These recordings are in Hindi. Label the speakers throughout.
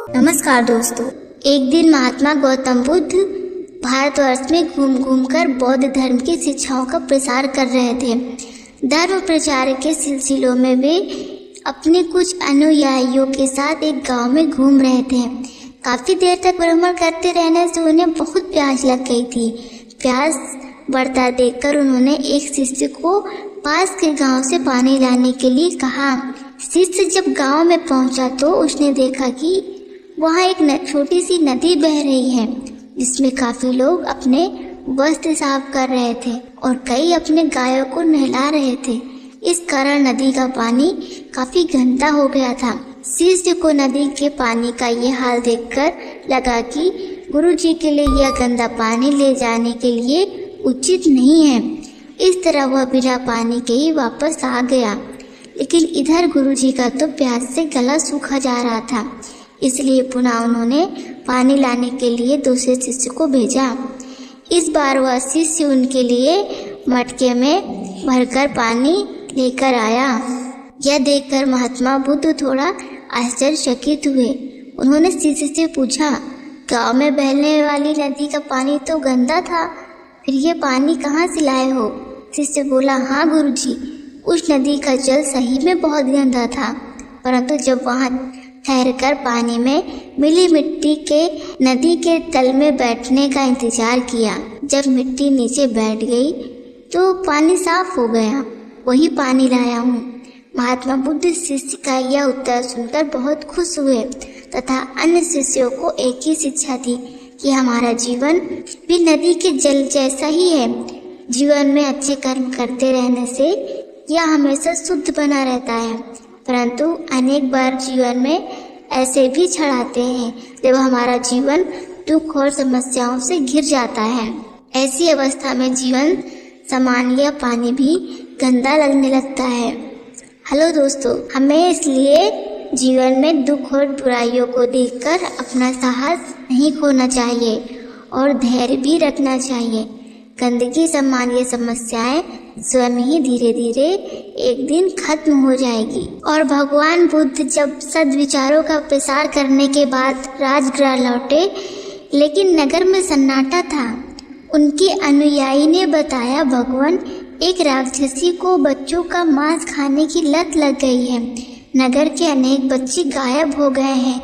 Speaker 1: नमस्कार दोस्तों। एक दिन महात्मा गौतम बुद्ध भारतवर्ष में घूम घूम कर बौद्ध धर्म की शिक्षाओं का प्रसार कर रहे थे। धर्म प्रचार के सिलसिलों में वे अपने कुछ अनुयायियों के साथ एक गांव में घूम रहे थे। काफी देर तक भ्रमण करते रहने से उन्हें बहुत प्यास लग गई थी। प्यास बढ़ता देखकर उन्होंने एक शिष्य को पास के गांव से पानी लाने के लिए कहा। शिष्य जब गांव में पहुंचा तो उसने देखा कि वहां एक छोटी सी नदी बह रही है, जिसमें काफी लोग अपने वस्त्र साफ कर रहे थे और कई अपने गायों को नहला रहे थे। इस कारण नदी का पानी काफी गंदा हो गया था। शिष्य को नदी के पानी का ये हाल देखकर लगा कि गुरुजी के लिए यह गंदा पानी ले जाने के लिए उचित नहीं है। इस तरह वह बिना पानी के ही वापस आ गया। लेकिन इधर गुरुजी का तो प्यास से गला सूखा जा रहा था, इसलिए पुनः उन्होंने पानी लाने के लिए दूसरे शिष्य को भेजा। इस बार वह शिष्य उनके लिए मटके में भरकर पानी लेकर आया। यह देखकर महात्मा बुद्ध थोड़ा आश्चर्यचकित हुए। उन्होंने शिष्य से पूछा, गांव में बहने वाली नदी का पानी तो गंदा था, फिर ये पानी कहाँ से लाए हो? शिष्य बोला, हाँ गुरुजी, उस नदी का जल सही में बहुत गंदा था, परंतु जब वहाँ ठहरकर पानी में मिली मिट्टी के नदी के तल में बैठने का इंतजार किया, जब मिट्टी नीचे बैठ गई तो पानी साफ हो गया, वही पानी लाया हूँ। महात्मा बुद्ध शिष्य का यह उत्तर सुनकर बहुत खुश हुए तथा अन्य शिष्यों को एक ही शिक्षा दी कि हमारा जीवन भी नदी के जल जैसा ही है। जीवन में अच्छे कर्म करते रहने से यह हमेशा शुद्ध बना रहता है, परंतु अनेक बार जीवन में ऐसे भी क्षण आते हैं जब हमारा जीवन दुख और समस्याओं से घिर जाता है। ऐसी अवस्था में जीवन समान या पानी भी गंदा लगने लगता है। हेलो दोस्तों, हमें इसलिए जीवन में दुख और बुराइयों को देखकर अपना साहस नहीं खोना चाहिए और धैर्य भी रखना चाहिए। गंदगी समान ये समस्याएं स्वयं ही धीरे धीरे एक दिन खत्म हो जाएगी। और भगवान बुद्ध जब सद्विचारों का प्रसार करने के बाद राजगृह लौटे, लेकिन नगर में सन्नाटा था। उनके अनुयायी ने बताया, भगवान, एक राक्षसी को बच्चों का मांस खाने की लत लग गई है। नगर के अनेक बच्चे गायब हो गए हैं।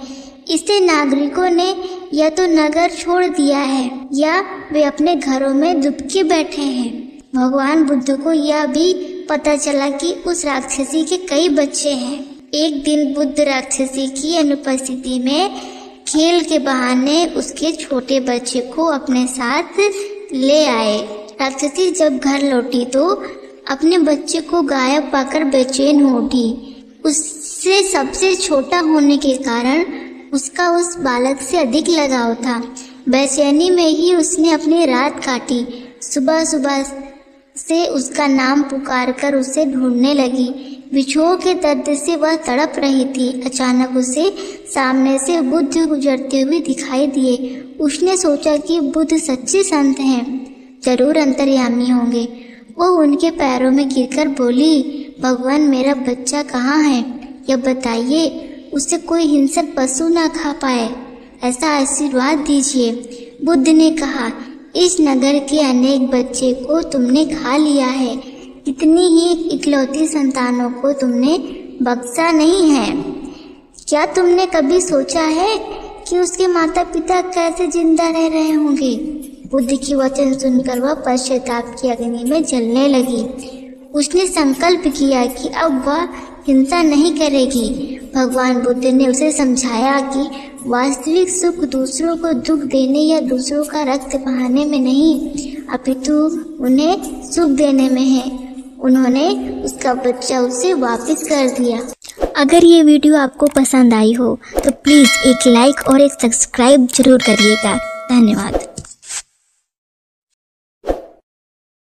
Speaker 1: इससे नागरिकों ने या तो नगर छोड़ दिया है या वे अपने घरों में दुबके बैठे हैं। भगवान बुद्ध को यह भी पता चला कि उस राक्षसी के कई बच्चे हैं। एक दिन बुद्ध राक्षसी की अनुपस्थिति में खेल के बहाने उसके छोटे बच्चे को अपने साथ ले आए। राक्षसी जब घर लौटी तो अपने बच्चे को गायब पाकर बेचैन हो उठी। उससे सबसे छोटा होने के कारण उसका उस बालक से अधिक लगाव था। बेचैनी में ही उसने अपनी रात काटी। सुबह सुबह से उसका नाम पुकार कर उसे ढूंढने लगी। बिछोह के दर्द से वह तड़प रही थी। अचानक उसे सामने से बुद्ध गुजरते हुए दिखाई दिए। उसने सोचा कि बुद्ध सच्चे संत हैं, जरूर अंतर्यामी होंगे। वो उनके पैरों में गिरकर बोली, भगवान, मेरा बच्चा कहाँ है? यह बताइए, उसे कोई हिंसक पशु ना खा पाए, ऐसा आशीर्वाद दीजिए। बुद्ध ने कहा, इस नगर के अनेक बच्चे को तुमने खा लिया है, इतनी ही इकलौती संतानों को तुमने बख्शा नहीं है। क्या तुमने कभी सोचा है कि उसके माता पिता कैसे जिंदा रह रहे होंगे? बुद्ध की वचन सुनकर वह पश्चाताप की अग्नि में जलने लगी। उसने संकल्प किया कि अब वह हिंसा नहीं करेगी। भगवान बुद्ध ने उसे समझाया कि वास्तविक सुख दूसरों को दुख देने या दूसरों का रक्त बहाने में नहीं, अपितु उन्हें सुख देने में है। उन्होंने उसका बच्चा उसे वापस कर दिया। अगर ये वीडियो आपको पसंद आई हो तो प्लीज़ एक लाइक और एक सब्सक्राइब जरूर करिएगा। धन्यवाद।